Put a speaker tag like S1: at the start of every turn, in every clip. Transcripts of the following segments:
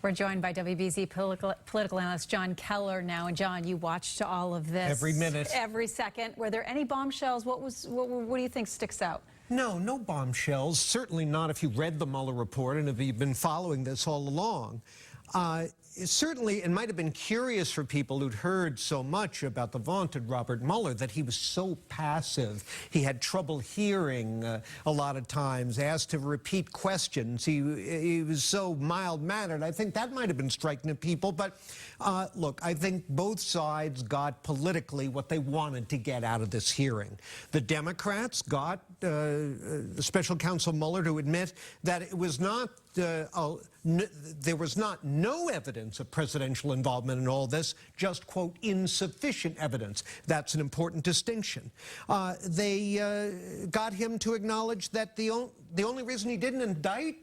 S1: We're joined by WBZ political analyst Jon Keller now. And Jon, you watched all of this.
S2: Every minute.
S1: Every second. Were there any bombshells? What do you think sticks out?
S2: No bombshells. Certainly not if you read the Mueller report and if you've been following this all along. Certainly, it might have been curious for people who'd heard so much about the vaunted Robert Mueller that he was so passive. He had trouble hearing a lot of times, asked to repeat questions. He was so mild-mannered. I think that might have been striking to people. But look, I think both sides got politically what they wanted to get out of this hearing. The Democrats got Special Counsel Mueller to admit that it was not there was not no evidence of presidential involvement in all this, just, quote, insufficient evidence. That's an important distinction. They got him to acknowledge that the only reason he didn't indict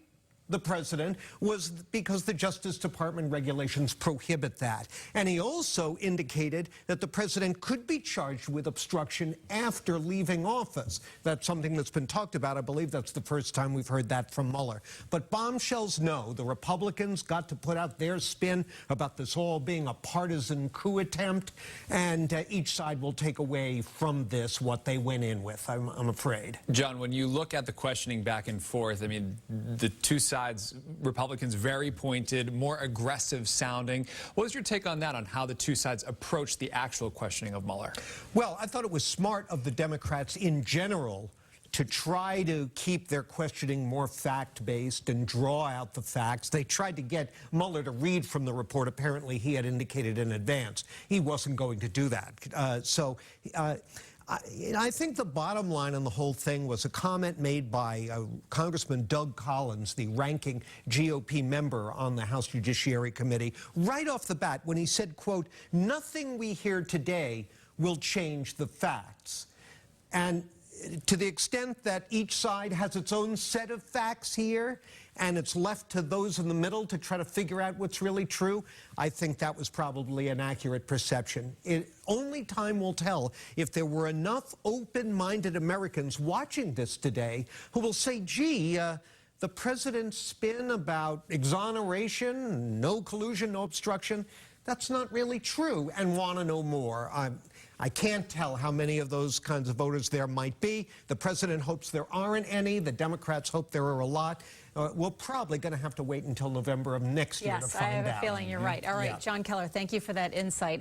S2: the president was because the Justice Department regulations prohibit that. And he also indicated that the president could be charged with obstruction after leaving office. That's something that's been talked about. I believe that's the first time we've heard that from Mueller. But bombshells, no. The Republicans got to put out their spin about this all being a partisan coup attempt, and each side will take away from this what they went in with, I'm afraid.
S3: Jon, when you look at the questioning back and forth, I mean, the two sides, Republicans very pointed, more aggressive sounding. What was your take on that, on how the two sides approached the actual questioning of Mueller?
S2: Well, I thought it was smart of the Democrats in general to try to keep their questioning more fact-based and draw out the facts. They tried to get Mueller to read from the report. Apparently, he had indicated in advance he wasn't going to do that. I think the bottom line on the whole thing was a comment made by Congressman Doug Collins, the ranking GOP member on the House Judiciary Committee, right off the bat when he said, quote, "Nothing we hear today will change the facts." And to the extent that each side has its own set of facts here, and it's left to those in the middle to try to figure out what's really true, I think that was probably an accurate perception. Only time will tell if there were enough open-minded Americans watching this today who will say, gee, the president's spin about exoneration, no collusion, no obstruction, that's not really true, and want to know more. I can't tell how many of those kinds of voters there might be. The president hopes there aren't any. The Democrats hope there are a lot. We're probably going to have to wait until November of next year to find out.
S1: Yes, I have a feeling you're right. All right, Jon Keller, thank you for that insight.